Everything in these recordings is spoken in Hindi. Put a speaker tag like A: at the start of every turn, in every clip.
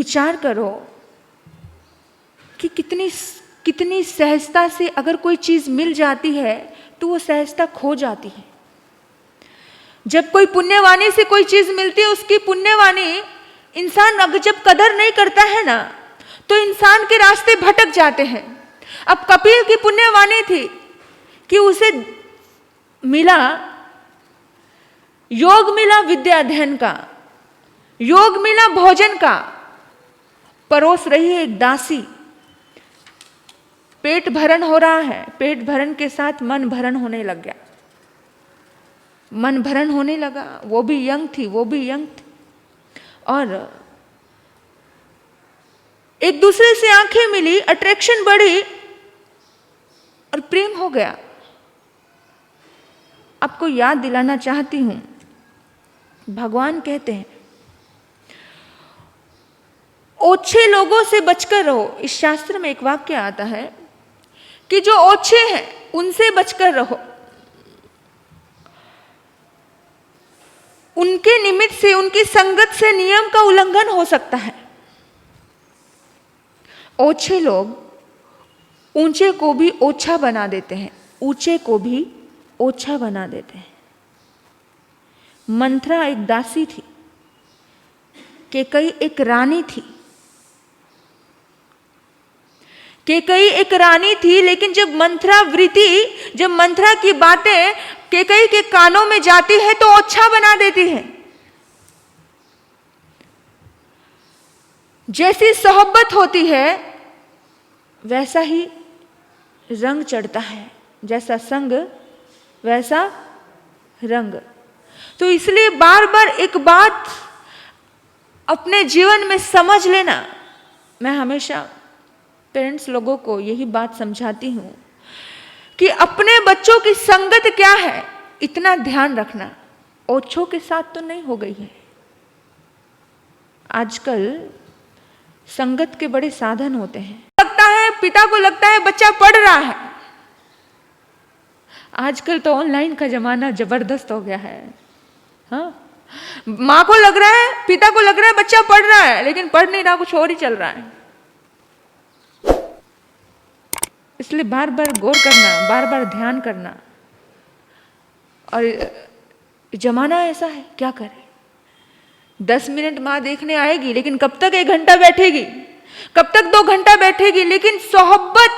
A: विचार करो कि कितनी सहजता से अगर कोई चीज मिल जाती है तो वो सहजता खो जाती है। जब कोई पुण्यवाणी से कोई चीज मिलती है, उसकी पुण्यवाणी इंसान अगर जब कदर नहीं करता है ना, तो इंसान के रास्ते भटक जाते हैं। अब कपिल की पुण्यवाणी थी कि उसे मिला योग, मिला विद्या अध्ययन का, योग मिला भोजन का। परोस रही है एक दासी, पेट भरण हो रहा है, पेट भरण के साथ मन भरण होने लग गया, मन भरण होने लगा। वो भी यंग थी, वो भी यंग थी, और एक दूसरे से आंखें मिली, अट्रैक्शन बढ़ी और प्रेम हो गया। आपको याद दिलाना चाहती हूं, भगवान कहते हैं ओछे लोगों से बचकर रहो। इस शास्त्र में एक वाक्य आता है कि जो ओछे हैं उनसे बचकर रहो, उनके निमित्त से, उनकी संगत से नियम का उल्लंघन हो सकता है। ओछे लोग ऊंचे को भी ओछा बना देते हैं, ऊंचे को भी ओछा बना देते हैं। मंथरा एक दासी थी, केकई एक रानी थी। केकई एक रानी थी, लेकिन जब मंथरा की बातें केकई के कानों में जाती है तो ओछा बना देती है। जैसी सोहब्बत होती है वैसा ही रंग चढ़ता है, जैसा संग वैसा रंग। तो इसलिए बार बार एक बात अपने जीवन में समझ लेना। मैं हमेशा पेरेंट्स लोगों को यही बात समझाती हूं कि अपने बच्चों की संगत क्या है इतना ध्यान रखना। ओछों के साथ तो नहीं हो गई है। आजकल संगत के बड़े साधन होते हैं। पिता को लगता है बच्चा पढ़ रहा है। आजकल तो ऑनलाइन का जमाना जबरदस्त हो गया है। हाँ, माँ को लग रहा है, पिता को लग रहा है बच्चा पढ़ रहा है, लेकिन पढ़ नहीं रहा, कुछ और ही चल रहा है। इसलिए बार बार गौर करना, बार बार ध्यान करना। और जमाना ऐसा है, क्या करें। 10 मिनट माँ देखने आएगी, लेकिन कब तक 1 घंटा बैठेगी, कब तक 2 घंटा बैठेगी। लेकिन सोहब्बत,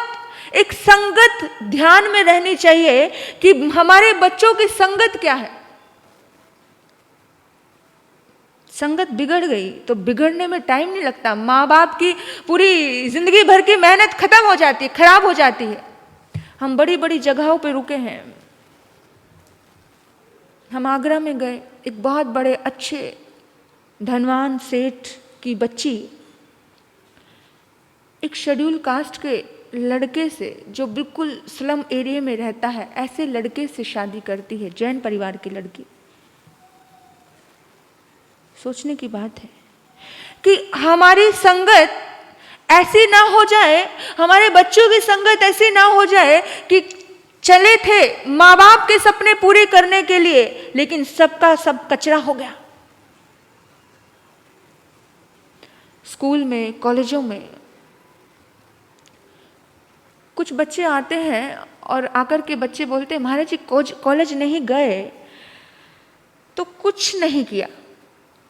A: एक संगत ध्यान में रहनी चाहिए कि हमारे बच्चों की संगत क्या है। संगत बिगड़ गई तो बिगड़ने में टाइम नहीं लगता। माँ बाप की पूरी जिंदगी भर की मेहनत खत्म हो जाती है, खराब हो जाती है। हम बड़ी बड़ी जगहों पे रुके हैं। हम आगरा में गए, एक बहुत बड़े अच्छे धनवान सेठ की बच्ची एक शेड्यूल कास्ट के लड़के से, जो बिल्कुल स्लम एरिया में रहता है, ऐसे लड़के से शादी करती है, जैन परिवार की लड़की। सोचने की बात है कि हमारी संगत ऐसी ना हो जाए, हमारे बच्चों की संगत ऐसी ना हो जाए कि चले थे माँ बाप के सपने पूरे करने के लिए, लेकिन सबका सब कचरा हो गया। स्कूल में, कॉलेजों में कुछ बच्चे आते हैं और आकर के बच्चे बोलते हैं महाराज जी कॉलेज नहीं गए तो कुछ नहीं किया,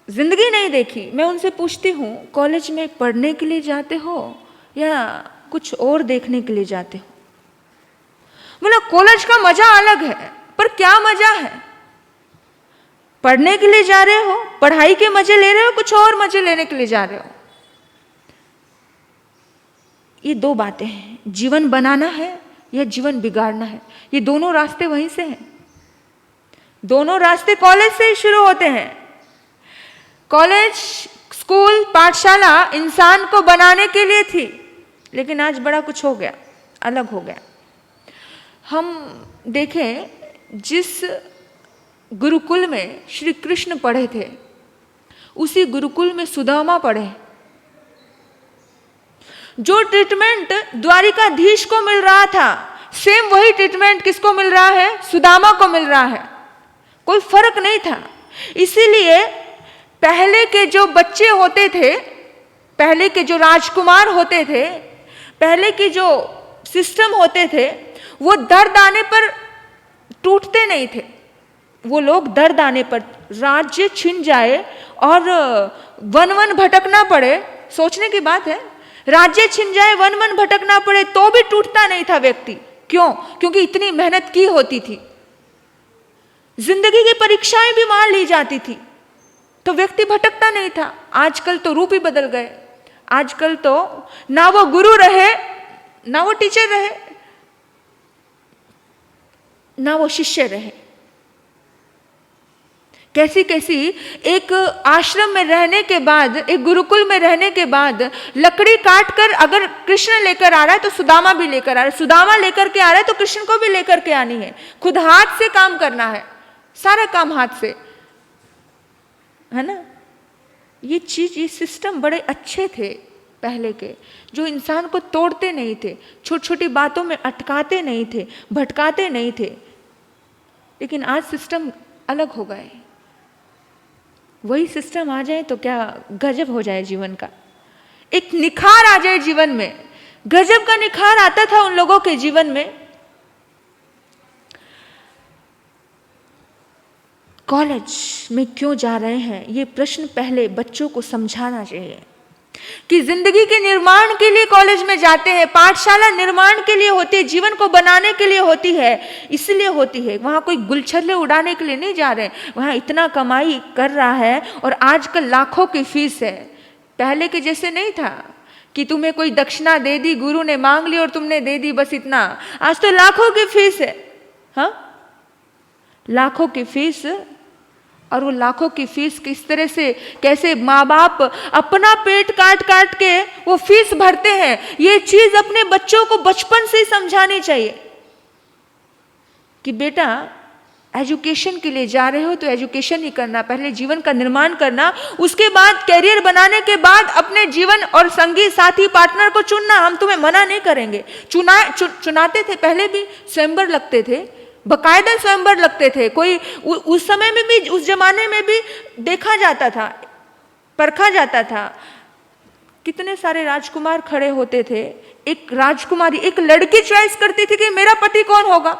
A: जिंदगी नहीं देखी। मैं उनसे पूछती हूँ कॉलेज में पढ़ने के लिए जाते हो या कुछ और देखने के लिए जाते हो? बोला कॉलेज का मजा अलग है, पर क्या मजा है? पढ़ने के लिए जा रहे हो, पढ़ाई के मजे ले रहे हो, कुछ और मजे लेने के लिए जा रहे हो? ये 2 बातें हैं, जीवन बनाना है या जीवन बिगाड़ना है। ये दोनों रास्ते वहीं से हैं। दोनों रास्ते कॉलेज से ही शुरू होते हैं। कॉलेज, स्कूल, पाठशाला इंसान को बनाने के लिए थी, लेकिन आज बड़ा कुछ हो गया, अलग हो गया। हम देखें जिस गुरुकुल में श्री कृष्ण पढ़े थे, उसी गुरुकुल में सुदामा पढ़े। जो ट्रीटमेंट द्वारिकाधीश को मिल रहा था, सेम वही ट्रीटमेंट किसको मिल रहा है? सुदामा को मिल रहा है। कोई फर्क नहीं था। इसीलिए पहले के जो बच्चे होते थे पहले के जो राजकुमार होते थे, पहले के जो सिस्टम होते थे, वो दर्द आने पर टूटते नहीं थे। वो लोग दर्द आने पर, राज्य छिन जाए और वन वन भटकना पड़े, सोचने की बात है, राज्य छिन जाए, वन वन भटकना पड़े तो भी टूटता नहीं था व्यक्ति। क्यों? क्योंकि इतनी मेहनत की होती थी, जिंदगी की परीक्षाएं भी मान ली जाती थी, तो व्यक्ति भटकता नहीं था। आजकल तो रूप ही बदल गए। आजकल तो ना वो गुरु रहे, ना वो टीचर रहे, ना वो शिष्य रहे। कैसी कैसी, एक आश्रम में रहने के बाद, एक गुरुकुल में रहने के बाद लकड़ी काट कर अगर कृष्ण लेकर आ रहा है तो सुदामा भी लेकर आ रहा है, सुदामा लेकर के आ रहा है तो कृष्ण को भी लेकर के आनी है। खुद हाथ से काम करना है, सारा काम हाथ से, है ना। ये चीज, ये सिस्टम बड़े अच्छे थे पहले के, जो इंसान को तोड़ते नहीं थे, छोटी छोटी बातों में अटकाते नहीं थे, भटकाते नहीं थे। लेकिन आज सिस्टम अलग हो गए। वही सिस्टम आ जाए तो क्या गजब हो जाए जीवन का, एक निखार आ जाए जीवन में। गजब का निखार आता था उन लोगों के जीवन में। कॉलेज में क्यों जा रहे हैं, ये प्रश्न पहले बच्चों को समझाना चाहिए कि जिंदगी के निर्माण के लिए कॉलेज में जाते हैं। पाठशाला निर्माण के लिए होती है, जीवन को बनाने के लिए होती है, इसलिए होती है। वहां कोई गुलछल्ले उड़ाने के लिए नहीं जा रहे हैं। वहां इतना कमाई कर रहा है और आजकल लाखों की फीस है। पहले के जैसे नहीं था कि तुम्हें कोई दक्षिणा दे दी, गुरु ने मांग ली और तुमने दे दी, बस इतना। आज तो लाखों की फीस है, हाँ, लाखों की फीस। और वो लाखों की फीस किस तरह से, कैसे माँ बाप अपना पेट काट काट के वो फीस भरते हैं। ये चीज अपने बच्चों को बचपन से ही समझानी चाहिए कि बेटा एजुकेशन के लिए जा रहे हो तो एजुकेशन ही करना, पहले जीवन का निर्माण करना, उसके बाद कैरियर बनाने के बाद अपने जीवन और संगी साथी पार्टनर को चुनना। हम तुम्हें मना नहीं करेंगे। चुनाते थे, पहले भी स्वयंवर लगते थे, बकायदा स्वयंवर लगते थे। कोई उस समय में भी, उस जमाने में भी देखा जाता था, परखा जाता था। कितने सारे राजकुमार खड़े होते थे। एक राजकुमारी, एक लड़की चॉइस करती थी कि मेरा पति कौन होगा।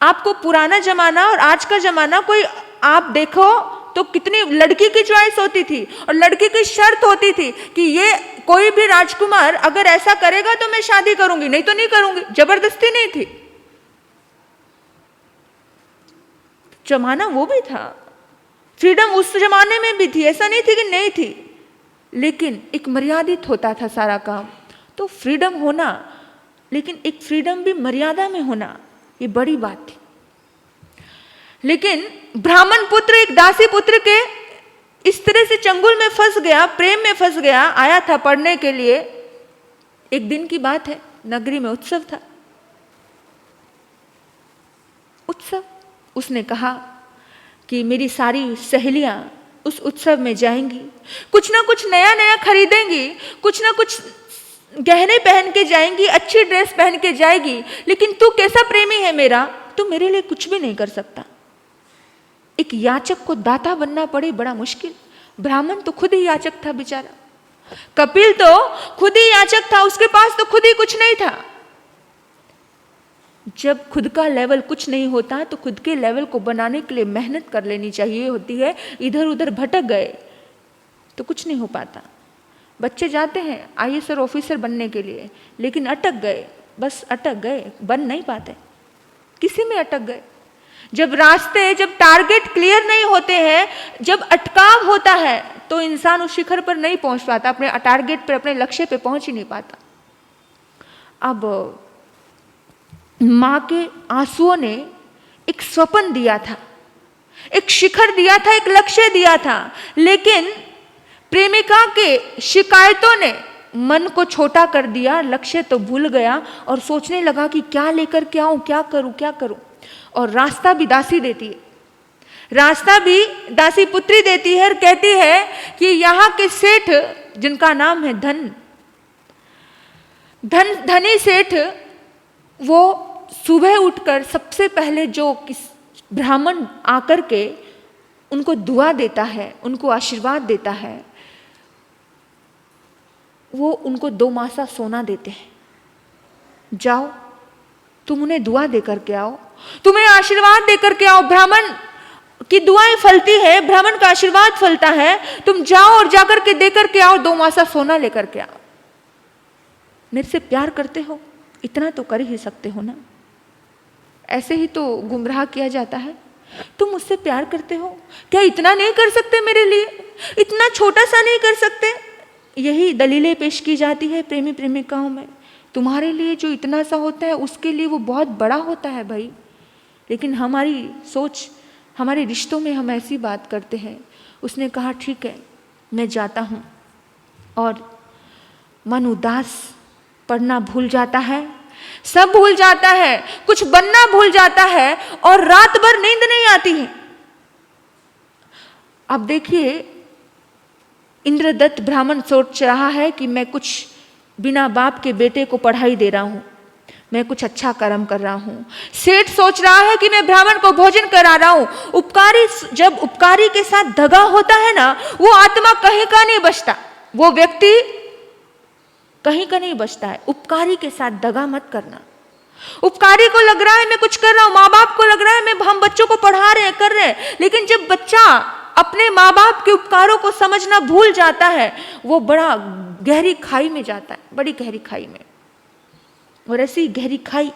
A: आपको पुराना जमाना और आज का जमाना कोई आप देखो तो कितनी लड़की की चॉइस होती थी और लड़की की शर्त होती थी कि ये कोई भी राजकुमार अगर ऐसा करेगा तो मैं शादी करूंगी, नहीं तो नहीं करूंगी। जबरदस्ती नहीं थी। जमाना वो भी था, फ्रीडम उस जमाने में भी थी, ऐसा नहीं थी कि नहीं थी, लेकिन एक मर्यादित होता था सारा काम। तो फ्रीडम होना, लेकिन एक फ्रीडम भी मर्यादा में होना, ये बड़ी बात थी। लेकिन ब्राह्मण पुत्र एक दासी पुत्र के इस तरह से चंगुल में फंस गया, प्रेम में फंस गया। आया था पढ़ने के लिए, एक दिन की बात है, नगरी में उत्सव था, उत्सव। उसने कहा कि मेरी सारी सहेलियां उस उत्सव में जाएंगी, कुछ ना कुछ नया नया खरीदेंगी, कुछ ना कुछ गहने पहन के जाएंगी, अच्छी ड्रेस पहन के जाएगी, लेकिन तू कैसा प्रेमी है मेरा, तू मेरे लिए कुछ भी नहीं कर सकता। एक याचक को दाता बनना पड़े, बड़ा मुश्किल। ब्राह्मण तो खुद ही याचक था बेचारा, कपिल तो खुद ही याचक था, उसके पास तो खुद ही कुछ नहीं था। जब खुद का लेवल कुछ नहीं होता तो खुद के लेवल को बनाने के लिए मेहनत कर लेनी चाहिए होती है। इधर उधर भटक गए तो कुछ नहीं हो पाता। बच्चे जाते हैं आईएएस और ऑफिसर बनने के लिए, लेकिन अटक गए, बस अटक गए, बन नहीं पाते, किसी में अटक गए। जब रास्ते, जब टारगेट क्लियर नहीं होते हैं, जब अटकाव होता है तो इंसान उस शिखर पर नहीं पहुंच पाता, अपने टारगेट पर, अपने लक्ष्य पे पहुंच ही नहीं पाता। अब माँ के आंसुओं ने एक स्वप्न दिया था, एक शिखर दिया था, एक लक्ष्य दिया था, लेकिन प्रेमिका के शिकायतों ने मन को छोटा कर दिया, लक्ष्य तो भूल गया और सोचने लगा कि क्या लेकर के आऊं, क्या करूं, क्या करूं। और रास्ता भी दासी देती है, रास्ता भी दासी पुत्री देती है और कहती है कि यहाँ के सेठ, जिनका नाम है धनी सेठ, वो सुबह उठकर सबसे पहले जो ब्राह्मण आकर के उनको दुआ देता है, उनको आशीर्वाद देता है, वो उनको 2 मासा सोना देते हैं, जाओ तुम उन्हें दुआ देकर के आओ, तुम्हें आशीर्वाद देकर के आओ, ब्राह्मण की दुआएं फलती है, ब्राह्मण का आशीर्वाद फलता है, तुम जाओ और जाकर के देकर के आओ, 2 मासा सोना लेकर के आओ। मेरे से प्यार करते हो, इतना तो कर ही सकते हो ना, ऐसे ही तो गुमराह किया जाता है। तुम मुझसे प्यार करते हो, क्या इतना नहीं कर सकते मेरे लिए, इतना छोटा सा नहीं कर सकते? यही दलीलें पेश की जाती है प्रेमी प्रेमिकाओं में। तुम्हारे लिए जो इतना सा होता है उसके लिए वो बहुत बड़ा होता है भाई। लेकिन हमारी सोच, हमारे रिश्तों में हम ऐसी बात करते हैं। उसने कहा ठीक है मैं जाता हूँ, और मन उदास, पढ़ना भूल जाता है, सब भूल जाता है, कुछ बनना भूल जाता है, और रात भर नींद नहीं आती है। अब देखिए इंद्रदत्त ब्राह्मण सोच रहा है कि मैं कुछ बिना बाप के बेटे को पढ़ाई दे रहा हूं, मैं कुछ अच्छा कर्म कर रहा हूं। सेठ सोच रहा है कि मैं ब्राह्मण को भोजन करा रहा हूं। उपकारी, जब उपकारी के साथ दगा होता है ना, वो आत्मा कहीं का नहीं बचता, वो व्यक्ति कहीं का नहीं बचता है। उपकारी के साथ दगा मत करना। उपकारी को लग रहा है मैं कुछ कर रहा हूं, माँ बाप को लग रहा है मैं हम बच्चों को पढ़ा रहे हैं, कर रहे हैं, लेकिन जब बच्चा अपने माँ बाप के उपकारों को समझना भूल जाता है, वो बड़ा गहरी खाई में जाता है, बड़ी गहरी खाई में। और ऐसी गहरी खाई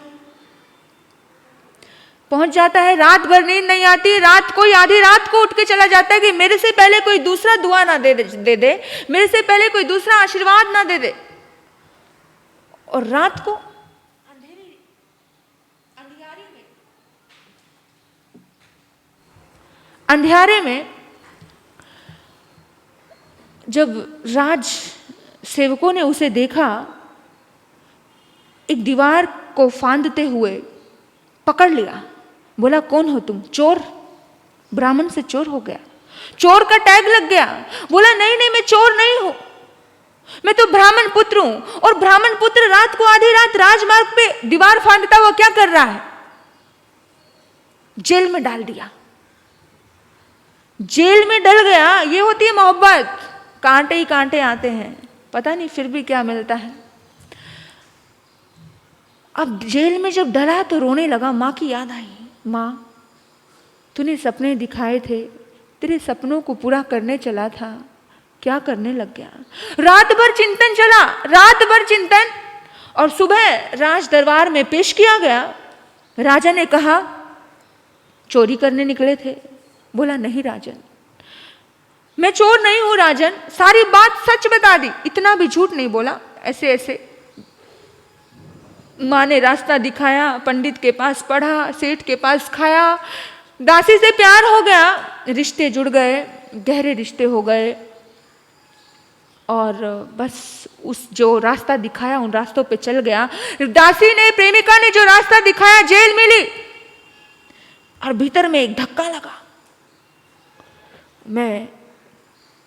A: पहुंच जाता है, रात भर नींद नहीं आती, रात को आधी रात को उठ के चला जाता है कि मेरे से पहले कोई दूसरा दुआ ना दे दे, मेरे से पहले कोई दूसरा आशीर्वाद ना दे दे। और रात को अंधियारे में जब राज सेवकों ने उसे देखा, एक दीवार को फांदते हुए पकड़ लिया, बोला कौन हो तुम? चोर। ब्राह्मण से चोर हो गया, चोर का टैग लग गया। बोला नहीं नहीं मैं चोर नहीं हूं, मैं तो ब्राह्मण पुत्र हूं। और ब्राह्मण पुत्र रात को आधी रात राजमार्ग पे दीवार फांदता हुआ क्या कर रहा है? जेल में डाल दिया, जेल में डल गया। ये होती है मोहब्बत, कांटे ही कांटे आते हैं, पता नहीं फिर भी क्या मिलता है। अब जेल में जब डला तो रोने लगा, माँ की याद आई। माँ तूने सपने दिखाए थे, तेरे सपनों को पूरा करने चला था, क्या करने लग गया? रात भर चिंतन चला, रात भर चिंतन, और सुबह राज दरबार में पेश किया गया। राजा ने कहा चोरी करने निकले थे? बोला नहीं राजन, मैं चोर नहीं हूं राजन, सारी बात सच बता दी, इतना भी झूठ नहीं बोला। ऐसे ऐसे माँ ने रास्ता दिखाया, पंडित के पास पढ़ा, सेठ के पास खाया, दासी से प्यार हो गया, रिश्ते जुड़ गए, गहरे रिश्ते हो गए। और बस उस जो रास्ता दिखाया उन रास्तों पे चल गया। दासी ने, प्रेमिका ने जो रास्ता दिखाया, जेल मिली, और भीतर में एक धक्का लगा। मैं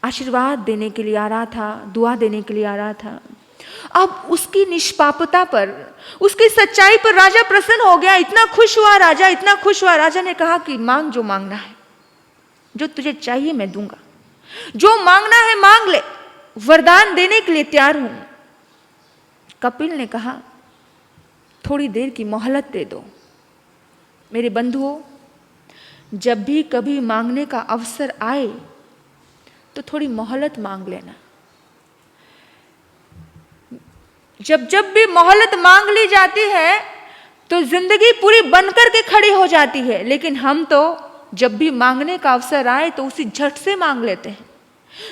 A: आशीर्वाद देने के लिए आ रहा था, दुआ देने के लिए आ रहा था। अब उसकी निष्पापता पर, उसकी सच्चाई पर राजा प्रसन्न हो गया, इतना खुश हुआ राजा, इतना खुश हुआ। राजा ने कहा कि मांग जो मांगना है, जो तुझे चाहिए मैं दूंगा, जो मांगना है मांग ले, वरदान देने के लिए तैयार हूं। कपिल ने कहा थोड़ी देर की मोहलत दे दो। मेरे बंधुओं, जब भी कभी मांगने का अवसर आए तो थोड़ी मोहलत मांग लेना। जब जब भी मोहलत मांग ली जाती है तो जिंदगी पूरी बनकर के खड़ी हो जाती है, लेकिन हम तो जब भी मांगने का अवसर आए तो उसी झट से मांग लेते हैं,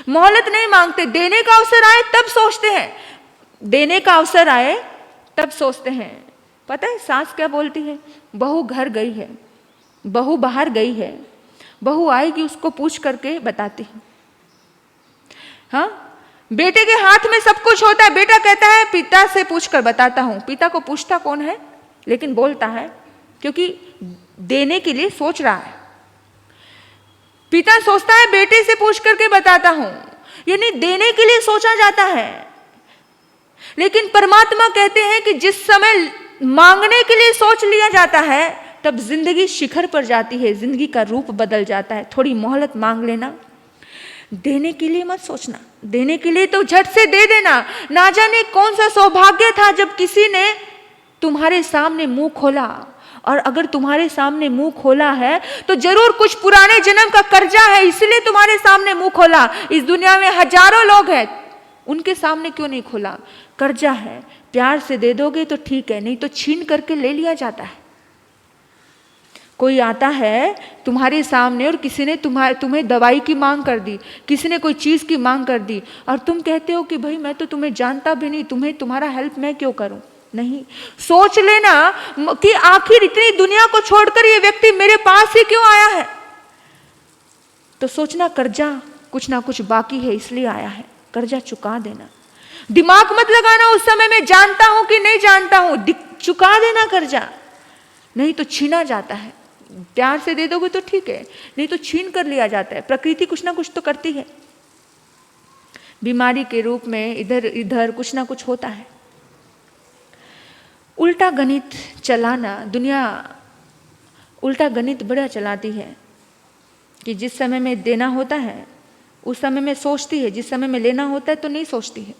A: मोहलत नहीं मांगते। देने का अवसर आए तब सोचते हैं, देने का अवसर आए तब सोचते हैं। पता है सास क्या बोलती है? बहू घर गई है, बहू बाहर गई है, बहू आएगी उसको पूछ करके बताती है। हाँ, बेटे के हाथ में सब कुछ होता है, बेटा कहता है पिता से पूछकर बताता हूं। पिता को पूछता कौन है, लेकिन बोलता है क्योंकि देने के लिए सोच रहा है। पिता सोचता है बेटे से पूछ करके बताता हूं, यानी देने के लिए सोचा जाता है। लेकिन परमात्मा कहते हैं कि जिस समय मांगने के लिए सोच लिया जाता है तब जिंदगी शिखर पर जाती है, जिंदगी का रूप बदल जाता है। थोड़ी मोहलत मांग लेना। देने के लिए मत सोचना, देने के लिए तो झट से दे देना। ना जाने कौन सा सौभाग्य था जब किसी ने तुम्हारे सामने मुंह खोला, और अगर तुम्हारे सामने मुंह खोला है तो जरूर कुछ पुराने जन्म का कर्जा है, इसलिए तुम्हारे सामने मुंह खोला। इस दुनिया में हजारों लोग हैं, उनके सामने क्यों नहीं खोला? कर्जा है, प्यार से दे दोगे तो ठीक है, नहीं तो छीन करके ले लिया जाता है। कोई आता है तुम्हारे सामने और किसी ने तुम्हें दवाई की मांग कर दी, किसी ने कोई चीज़ की मांग कर दी, और तुम कहते हो कि भाई मैं तो तुम्हें जानता भी नहीं, तुम्हारा हेल्प मैं क्यों करूं? नहीं, सोच लेना कि आखिर इतनी दुनिया को छोड़कर ये व्यक्ति मेरे पास ही क्यों आया है। तो सोचना कर्जा कुछ ना कुछ बाकी है इसलिए आया है, कर्जा चुका देना। दिमाग मत लगाना उस समय में जानता हूं कि नहीं जानता हूं, चुका देना कर्जा, नहीं तो छीना जाता है। प्यार से दे दोगे तो ठीक है, नहीं तो छीन कर लिया जाता है। प्रकृति कुछ ना कुछ तो करती है, बीमारी के रूप में इधर इधर कुछ ना कुछ होता है। उल्टा गणित चलाना, दुनिया उल्टा गणित बड़ा चलाती है कि जिस समय में देना होता है उस समय में सोचती है, जिस समय में लेना होता है तो नहीं सोचती है।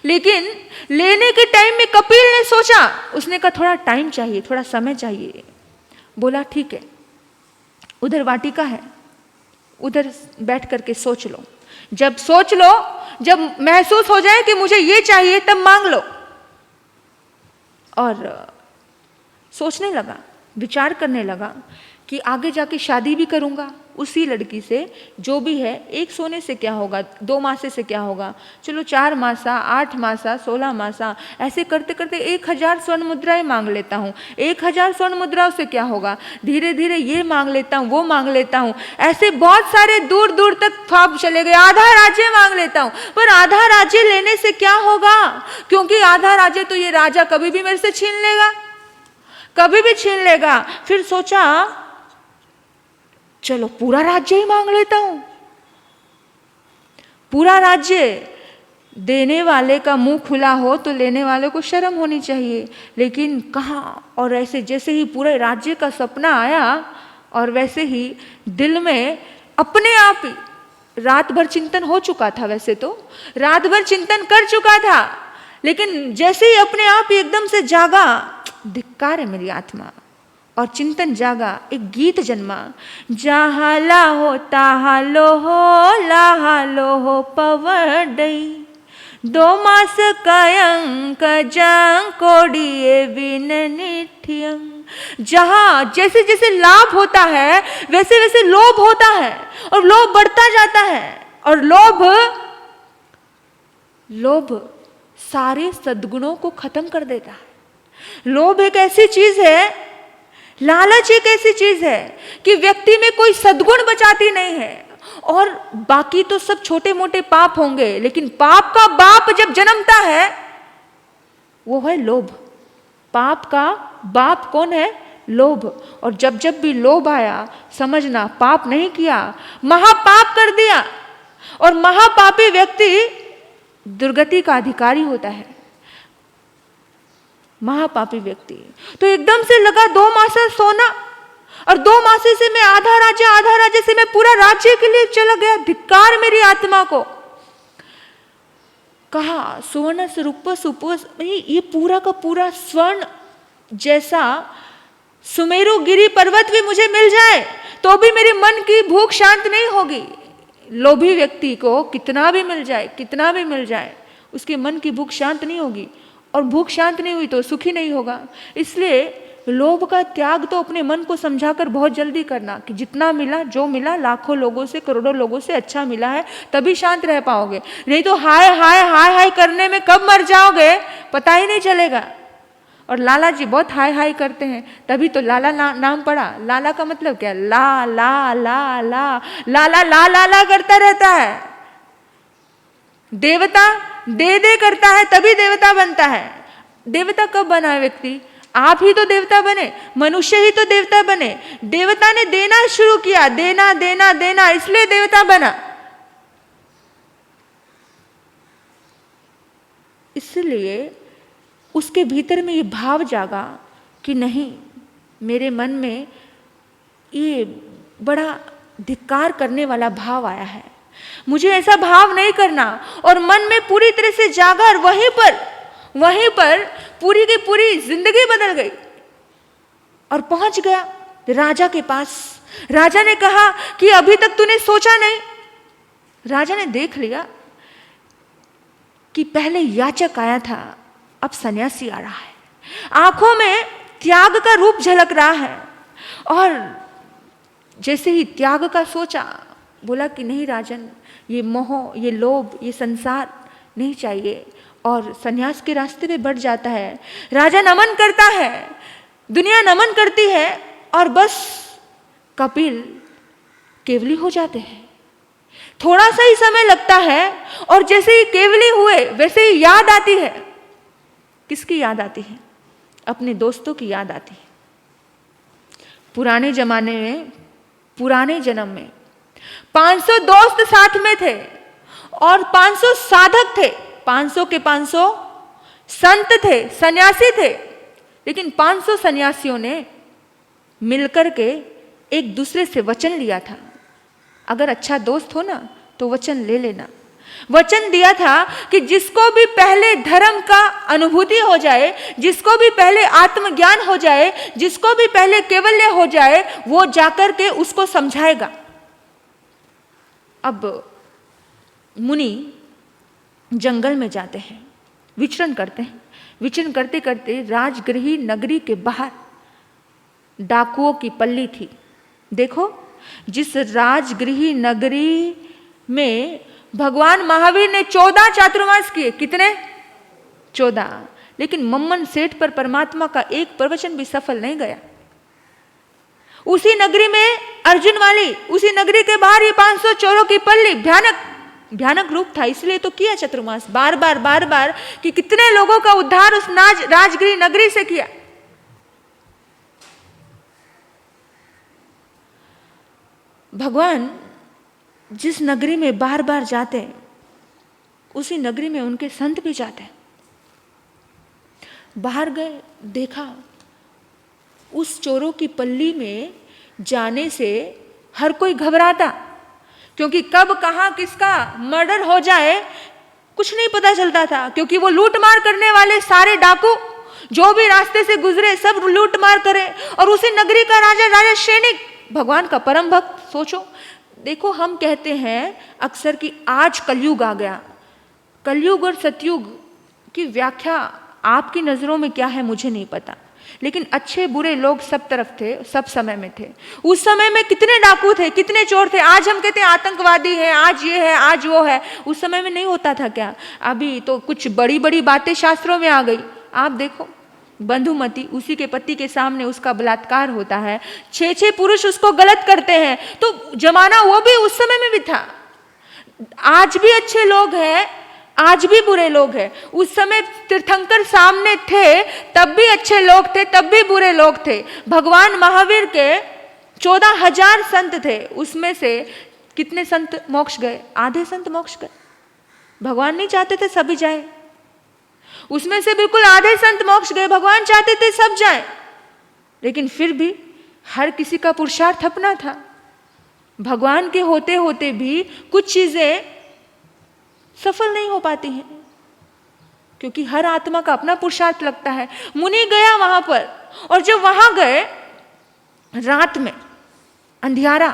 A: लेकिन लेने के टाइम में कपिल ने सोचा, उसने कहा थोड़ा टाइम चाहिए, थोड़ा समय चाहिए। बोला ठीक है, उधर वाटिका है, उधर बैठ करके सोच लो। जब सोच लो, जब महसूस हो जाए कि मुझे ये चाहिए, तब मांग लो। और सोचने लगा, विचार करने लगा कि आगे जाके शादी भी करूँगा उसी लड़की से, जो भी है। एक सोने से क्या होगा, 2 मासे से क्या होगा, चलो 4 मासा, 8 मासा, 16 मासा, ऐसे करते करते 1000 स्वर्ण मुद्राएं मांग लेता हूँ। 1000 स्वर्ण मुद्राओं से क्या होगा, धीरे धीरे ये मांग लेता हूँ, वो मांग लेता हूँ। ऐसे बहुत सारे दूर दूर तक ख्वाब चले गए। आधा राज्य मांग लेता हूँ, पर आधा राज्य लेने से क्या होगा, क्योंकि आधा राज्य तो ये राजा कभी भी मेरे से छीन लेगा, कभी भी छीन लेगा। फिर सोचा चलो पूरा राज्य ही मांग लेता हूं। पूरा राज्य, देने वाले का मुंह खुला हो तो लेने वाले को शर्म होनी चाहिए, लेकिन कहाँ। और ऐसे जैसे ही पूरे राज्य का सपना आया, और वैसे ही दिल में अपने आप ही रात भर चिंतन हो चुका था। वैसे तो रात भर चिंतन कर चुका था, लेकिन जैसे ही अपने आप ही एकदम से जागा, धिक्कार है मेरी आत्मा, और चिंतन जागा। एक गीत जन्मा, जहाँ लाहो ताहा लोहो पवडई, 2 मास कायंक जंग कोडिये बिन निठियं। जहाँ जैसे जैसे लाभ होता है वैसे वैसे लोभ होता है, और लोभ बढ़ता जाता है। और लोभ सारे सद्गुणों को खत्म कर देता है। लोभ एक ऐसी चीज है, लालच एक ऐसी चीज है कि व्यक्ति में कोई सद्गुण बचाती नहीं है। और बाकी तो सब छोटे मोटे पाप होंगे, लेकिन पाप का बाप जब जन्मता है वो है लोभ। पाप का बाप कौन है? लोभ। और जब जब भी लोभ आया, समझना पाप नहीं किया, महापाप कर दिया। और महापापी व्यक्ति दुर्गति का अधिकारी होता है, महापापी व्यक्ति। तो एकदम से लगा 2 मासा सोना, और 2 मासे से मैं आधा राज्य से मैं पूरा राज्य के लिए चला गया। धिक्कार मेरी आत्मा को। कहा सुवर्ण स्वरूप सुपुस, ये पूरा का पूरा स्वर्ण जैसा सुमेरु गिरी पर्वत भी मुझे मिल जाए तो भी मेरे मन की भूख शांत नहीं होगी। लोभी व्यक्ति को कितना भी मिल जाए, कितना भी मिल जाए, उसके मन की भूख शांत नहीं होगी, और भूख शांत नहीं हुई तो सुखी नहीं होगा। इसलिए लोभ का त्याग तो अपने मन को समझाकर बहुत जल्दी करना कि जितना मिला, जो मिला, लाखों लोगों से, करोड़ों लोगों से अच्छा मिला है, तभी शांत रह पाओगे। नहीं तो हाय हाय हाय हाय करने में कब मर जाओगे पता ही नहीं चलेगा। और लाला जी बहुत हाय हाय करते हैं, तभी तो लाला नाम पड़ा। लाला का मतलब क्या? ला ला ला ला, लाला ला ला ला करता रहता है। देवता दे करता है तभी देवता बनता है। देवता कब बना है व्यक्ति? आप ही तो देवता बने, मनुष्य ही तो देवता बने। देवता ने देना शुरू किया, देना देना देना, इसलिए देवता बना। इसलिए उसके भीतर में ये भाव जागा कि नहीं, मेरे मन में ये बड़ा धिक्कार करने वाला भाव आया है। मुझे ऐसा भाव नहीं करना। और मन में पूरी तरह से जागा और वहीं पर पूरी की पूरी जिंदगी बदल गई और पहुंच गया राजा के पास। राजा ने कहा कि अभी तक तूने सोचा नहीं। राजा ने देख लिया कि पहले याचक आया था, अब सन्यासी आ रहा है। आंखों में त्याग का रूप झलक रहा है। और जैसे ही त्याग का सोचा, बोला कि नहीं राजन, ये मोह, ये लोभ, ये संसार नहीं चाहिए, और सन्यास के रास्ते पे बढ़ जाता है। राजा नमन करता है, दुनिया नमन करती है, और बस कपिल केवली हो जाते हैं। थोड़ा सा ही समय लगता है और जैसे ही केवली हुए वैसे ही याद आती है। किसकी याद आती है? अपने दोस्तों की याद आती है। पुराने जमाने में, पुराने जन्म में 500 दोस्त साथ में थे और 500 साधक थे, 500 के 500 संत थे, सन्यासी थे। लेकिन 500 सन्यासियों ने मिलकर के एक दूसरे से वचन लिया था, अगर अच्छा दोस्त हो ना तो वचन ले लेना। वचन दिया था कि जिसको भी पहले धर्म का अनुभूति हो जाए, जिसको भी पहले आत्मज्ञान हो जाए, जिसको भी पहले केवल्य हो जाए, वो जाकर के उसको समझाएगा। अब मुनि जंगल में जाते हैं, विचरण करते हैं। विचरण करते करते राजगृही नगरी के बाहर डाकुओं की पल्ली थी। देखो, जिस राजगृही नगरी में भगवान महावीर ने 14 चातुर्मास किए, कितने? 14। लेकिन मम्मन सेठ पर परमात्मा का एक प्रवचन भी सफल नहीं गया। उसी नगरी में अर्जुन वाली, उसी नगरी के बाहर ये 500 चोरों की पल्ली, भयानक रूप था। इसलिए तो किया चातुर्मास बार बार कि कितने लोगों का उद्धार उस राजगृही नगरी से किया। भगवान जिस नगरी में बार बार जाते हैं, उसी नगरी में उनके संत भी जाते हैं। बाहर गए, देखा उस चोरों की पल्ली में जाने से हर कोई घबराता, क्योंकि कब कहाँ किसका मर्डर हो जाए कुछ नहीं पता चलता था। क्योंकि वो लूटमार करने वाले सारे डाकू जो भी रास्ते से गुजरे सब लूटमार करे, और उसी नगरी का राजा सैनिक, भगवान का परम भक्त। सोचो, देखो, हम कहते हैं अक्सर कि आज कलयुग आ गया। कलयुग और सतयुग की व्याख्या आपकी नजरों में क्या है मुझे नहीं पता, लेकिन अच्छे बुरे लोग सब तरफ थे, सब समय में थे। उस समय में कितने डाकू थे, कितने चोर थे। आज हम कहते हैं आतंकवादी है, आज ये है, आज वो है। उस समय में नहीं होता था क्या? अभी तो कुछ बड़ी बड़ी बातें शास्त्रों में आ गई। आप देखो, बंधुमती, उसी के पति के सामने उसका बलात्कार होता है, 6 पुरुष उसको गलत करते हैं। तो जमाना वो भी उस समय में भी था। आज भी अच्छे लोग हैं, आज भी बुरे लोग हैं। उस समय तीर्थंकर सामने थे, तब भी अच्छे लोग थे, तब भी बुरे लोग थे। भगवान महावीर के 14,000 संत थे, उसमें से कितने संत मोक्ष गए? आधे संत मोक्ष गए। भगवान नहीं चाहते थे सभी जाए, उसमें से बिल्कुल आधे संत मोक्ष गए। भगवान चाहते थे सब जाए, लेकिन फिर भी हर किसी का पुरुषार्थ अपना था। भगवान के होते होते भी कुछ चीजें सफल नहीं हो पाती हैं, क्योंकि हर आत्मा का अपना पुरुषार्थ लगता है। मुनि गया वहां पर, और जब वहां गए रात में अंधियारा,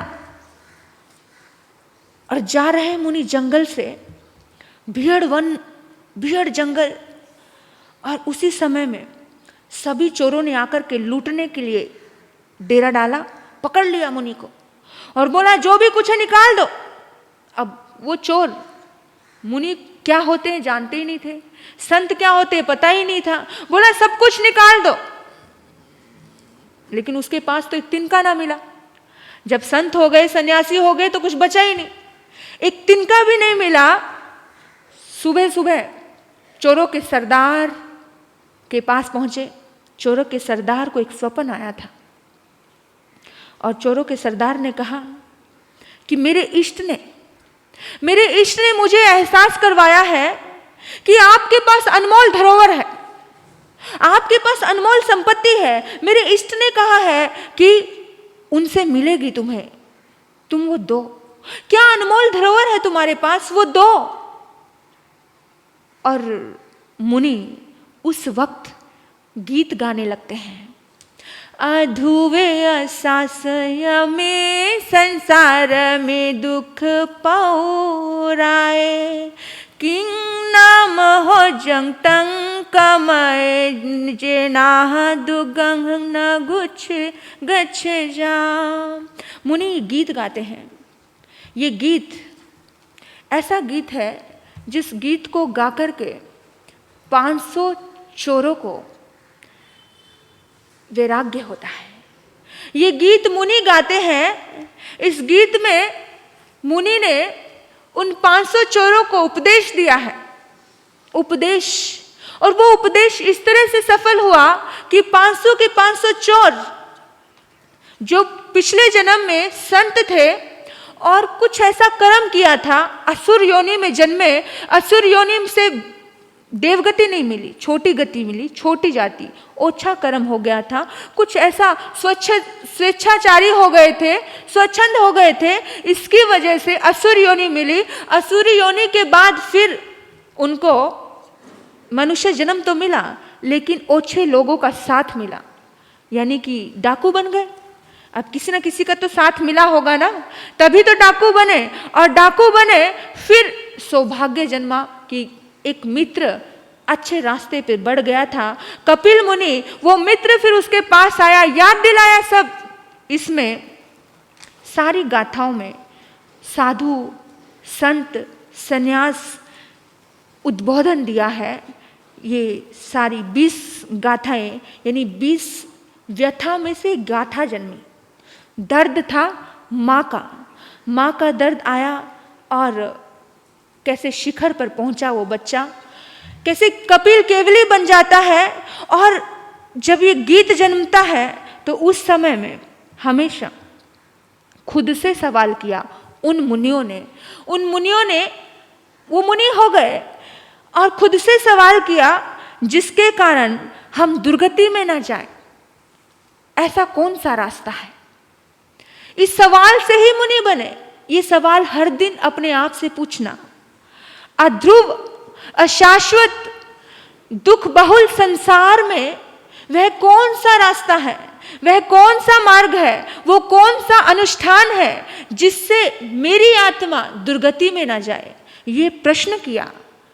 A: और जा रहे मुनि जंगल से, भीड़ जंगल, और उसी समय में सभी चोरों ने आकर के लूटने के लिए डेरा डाला, पकड़ लिया मुनि को और बोला जो भी कुछ है निकाल दो। अब वो चोर, मुनि क्या होते हैं जानते ही नहीं थे, संत क्या होते हैं पता ही नहीं था। बोला सब कुछ निकाल दो, लेकिन उसके पास तो एक तिनका ना मिला। जब संत हो गए, सन्यासी हो गए, तो कुछ बचा ही नहीं, एक तिनका भी नहीं मिला। सुबह सुबह चोरों के सरदार के पास पहुंचे। चोरों के सरदार को एक स्वप्न आया था, और चोरों के सरदार ने कहा कि मेरे इष्ट ने मुझे एहसास करवाया है कि आपके पास अनमोल धरोहर है, आपके पास अनमोल संपत्ति है। मेरे इष्ट ने कहा है कि उनसे मिलेगी तुम्हें, तुम वो दो। क्या अनमोल धरोहर है तुम्हारे पास, वो दो। और मुनि उस वक्त गीत गाने लगते हैं। अधुवे असासय में संसार में दुख पौराए, किंग नाम हो जंग तंग कमय जेनाह दुगंग न गुछ गछ जा। मुनि गीत गाते हैं। ये गीत ऐसा गीत है जिस गीत को गा कर के 500 चोरों को वैराग्य होता है। ये गीत मुनि गाते हैं। इस गीत में मुनि ने उन 500 चोरों को उपदेश दिया है, उपदेश। और वो उपदेश इस तरह से सफल हुआ कि 500 के 500 चोर जो पिछले जन्म में संत थे और कुछ ऐसा कर्म किया था, असुर योनि में जन्मे, असुर योनि से देवगति नहीं मिली, छोटी गति मिली, छोटी जाति, ओछा कर्म हो गया था, कुछ ऐसा स्वेच्छाचारी हो गए थे, स्वच्छंद हो गए थे, इसकी वजह से असुर योनि मिली। असुर योनि के बाद फिर उनको मनुष्य जन्म तो मिला, लेकिन ओछे लोगों का साथ मिला, यानी कि डाकू बन गए। अब किसी न किसी का तो साथ मिला होगा ना, तभी तो डाकू बने। और डाकू बने, फिर सौभाग्य जन्मा कि एक मित्र अच्छे रास्ते पे बढ़ गया था, कपिल मुनि। वो मित्र फिर उसके पास आया, याद दिलाया सब। इसमें सारी गाथाओं में साधु, संत, सन्यास उद्बोधन दिया है। ये सारी 20 गाथाएं, यानी 20 व्यथा में से गाथा जन्मी। दर्द था माँ का दर्द आया और कैसे शिखर पर पहुंचा वो बच्चा, कैसे कपिल केवली बन जाता है। और जब ये गीत जन्मता है तो उस समय में हमेशा खुद से सवाल किया उन मुनियों ने, वो मुनि हो गए और खुद से सवाल किया जिसके कारण हम दुर्गति में ना जाए। ऐसा कौन सा रास्ता है? इस सवाल से ही मुनि बने। ये सवाल हर दिन अपने आप से पूछना। अध्रुव, अशाश्वत, दुख बहुल संसार में वह कौन सा रास्ता है, वह कौन सा मार्ग है, वो कौन सा अनुष्ठान है जिससे मेरी आत्मा दुर्गति में ना जाए? ये प्रश्न किया,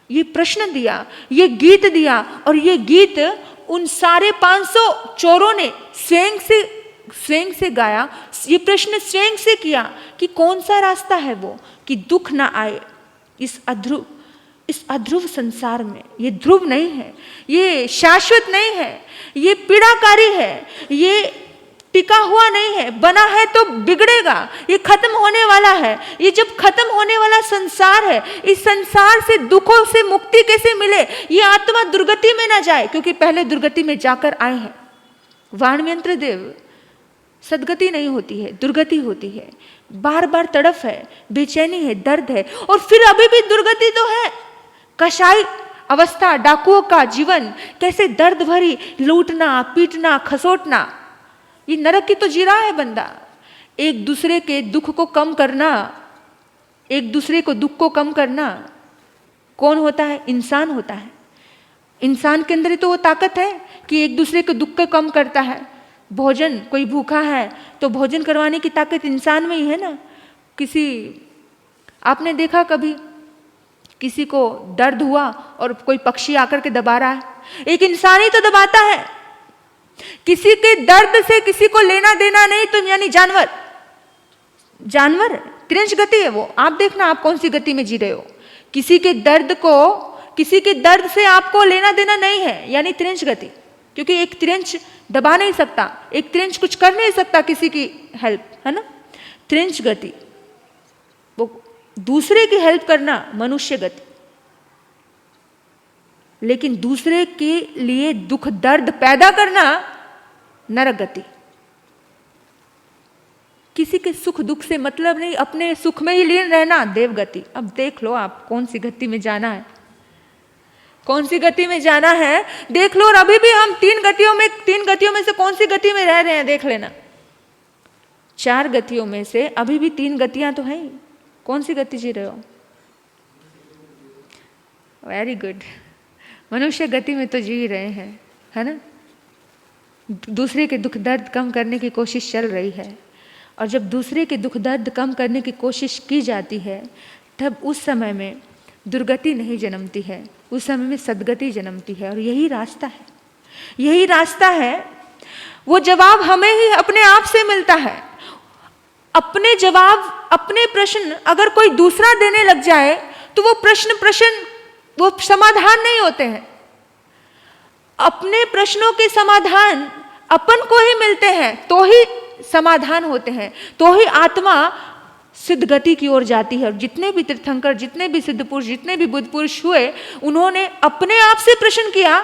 A: ये प्रश्न दिया, ये गीत दिया। और ये गीत उन सारे 500 चोरों ने स्वयं से गाया। ये प्रश्न स्वयं से किया कि कौन सा रास्ता है वो, कि दुख ना आए इस अध्रुव संसार में। ये ध्रुव नहीं है, ये शाश्वत नहीं है, ये पीड़ाकारी है, ये टिका हुआ नहीं है, बना है तो बिगड़ेगा, ये खत्म होने वाला है। ये जब खत्म होने वाला संसार है, इस संसार से दुखों से मुक्ति कैसे मिले? ये आत्मा दुर्गति में ना जाए, क्योंकि पहले दुर्गति में जाकर आए हैं। वाणव्यंत्र देव, सदगति नहीं होती है, दुर्गति होती है। बार बार तड़फ है, बेचैनी है, दर्द है, और फिर अभी भी दुर्गति तो है। कषाय अवस्था, डाकुओं का जीवन, कैसे दर्द भरी, लूटना, पीटना, खसोटना, ये नरक की तो जी रहा है बंदा। एक दूसरे के दुख को कम करना, एक दूसरे को दुख को कम करना कौन होता है? इंसान होता है। इंसान के अंदर ही तो वो ताकत है कि एक दूसरे के दुख को कम करता है। भोजन, कोई भूखा है तो भोजन करवाने की ताकत इंसान में ही है ना। आपने देखा कभी किसी को दर्द हुआ और कोई पक्षी आकर के दबा रहा है? एक इंसान ही तो दबाता है। किसी के दर्द से किसी को लेना देना नहीं, तुम यानी जानवर त्रिंश गति है वो। आप देखना आप कौन सी गति में जी रहे हो। किसी के दर्द से आपको लेना देना नहीं है, यानी त्रिंश गति। क्योंकि एक त्रिंश दबा नहीं सकता, एक त्रिंश कुछ कर नहीं सकता किसी की हेल्प, है ना। त्रिंश गति वो दूसरे की हेल्प करना, मनुष्य गति। लेकिन दूसरे के लिए दुख दर्द पैदा करना, नरक गति। किसी के सुख दुख से मतलब नहीं, अपने सुख में ही लीन रहना, देव गति। अब देख लो आप कौन सी गति में जाना है, कौन सी गति में जाना है देख लो। और अभी भी हम तीन गतियों में से कौन सी गति में रह रहे हैं देख लेना। 4 गतियों में से अभी भी 3 गतियां तो हैं। कौन सी गति जी रहे हो? वेरी गुड, मनुष्य गति में तो जी रहे हैं, है ना? दूसरे के दुख दर्द कम करने की कोशिश चल रही है, और जब दूसरे के दुख दर्द कम करने की कोशिश की जाती है तब उस समय में दुर्गति नहीं जन्मती है, उस समय में सद्गति जन्मती है। और यही रास्ता है, यही रास्ता है। वो जवाब हमें ही अपने आप से मिलता है। अपने जवाब, अपने प्रश्न अगर कोई दूसरा देने लग जाए तो वो प्रश्न वो समाधान नहीं होते हैं। अपने प्रश्नों के समाधान अपन को ही मिलते हैं तो ही समाधान होते हैं, तो ही आत्मा सिद्ध गति की ओर जाती है। और जितने भी तीर्थंकर, जितने भी सिद्ध पुरुष, जितने भी बुद्ध पुरुष हुए, उन्होंने अपने आप से प्रश्न किया,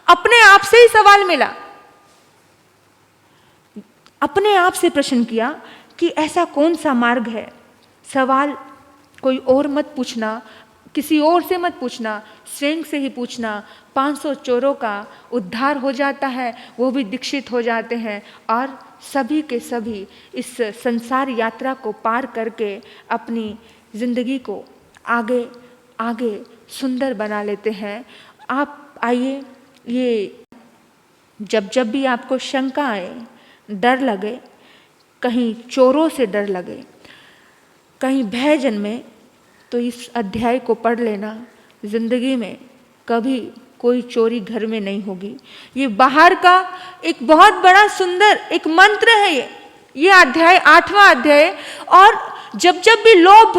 A: अपने आप से ही सवाल मिला, अपने आप से प्रश्न किया कि ऐसा कौन सा मार्ग है। सवाल कोई और मत पूछना, किसी और से मत पूछना, स्वयं से ही पूछना। 500 चोरों का उद्धार हो जाता है, वो भी दीक्षित हो जाते हैं, और सभी के सभी इस संसार यात्रा को पार करके अपनी जिंदगी को आगे आगे सुंदर बना लेते हैं। आप आइए, ये जब भी आपको शंका आए, डर लगे, कहीं चोरों से डर लगे, कहीं भय जन्मे, तो इस अध्याय को पढ़ लेना। जिंदगी में कभी कोई चोरी घर में नहीं होगी। ये बाहर का एक बहुत बड़ा सुंदर एक मंत्र है ये अध्याय, 8वां अध्याय। और जब भी लोभ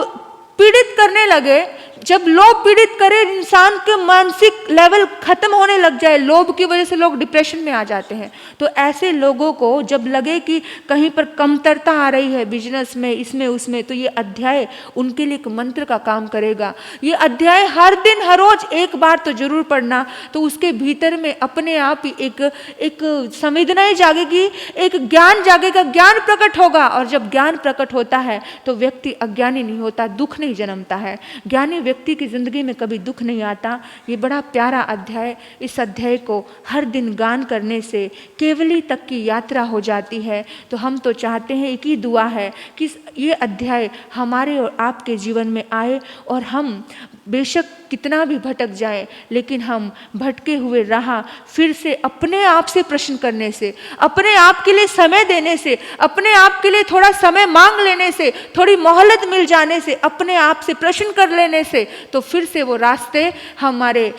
A: पीड़ित करने लगे, जब लोभ पीड़ित करे, इंसान के मानसिक लेवल खत्म होने लग जाए, लोभ की वजह से लोग डिप्रेशन में आ जाते हैं, तो ऐसे लोगों को जब लगे कि कहीं पर कमतरता आ रही है बिजनेस में, इसमें उसमें, तो ये अध्याय उनके लिए एक मंत्र का काम करेगा। ये अध्याय हर दिन हर रोज एक बार तो जरूर पढ़ना, तो उसके भीतर में अपने आप ही एक संवेदनाएं जागेगी, एक ज्ञान जागेगा, ज्ञान प्रकट होगा। और जब ज्ञान प्रकट होता है तो व्यक्ति अज्ञानी नहीं होता, दुख नहीं जन्मता है। ज्ञानी व्यक्ति की जिंदगी में कभी दुख नहीं आता। ये बड़ा प्यारा अध्याय, इस अध्याय को हर दिन गान करने से केवली तक की यात्रा हो जाती है। तो हम तो चाहते हैं, एक ही दुआ है कि ये अध्याय हमारे और आपके जीवन में आए, और हम बेशक कितना भी भटक जाए, लेकिन हम भटके हुए राह फिर से अपने आप से प्रश्न करने से, अपने आप के लिए समय देने से, अपने आप के लिए थोड़ा समय मांग लेने से, थोड़ी मोहलत मिल जाने से, अपने आप से प्रश्न कर लेने से, तो फिर से वो रास्ते हमारे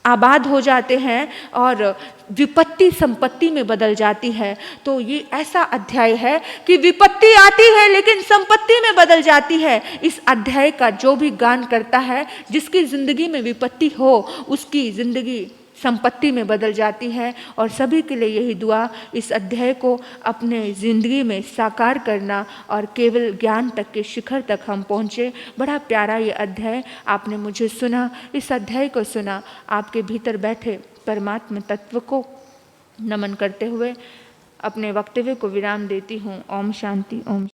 A: आबाद हो जाते हैं और विपत्ति संपत्ति में बदल जाती है। तो ये ऐसा अध्याय है कि विपत्ति आती है लेकिन संपत्ति में बदल जाती है। इस अध्याय का जो भी गान करता है, जिसकी जिंदगी में विपत्ति हो, उसकी जिंदगी संपत्ति में बदल जाती है। और सभी के लिए यही दुआ, इस अध्याय को अपने ज़िंदगी में साकार करना और केवल ज्ञान तक के शिखर तक हम पहुँचे। बड़ा प्यारा ये अध्याय आपने मुझे सुना, इस अध्याय को सुना, आपके भीतर बैठे परमात्मा तत्व को नमन करते हुए अपने वक्तव्य को विराम देती हूँ। ओम शांति। ओम।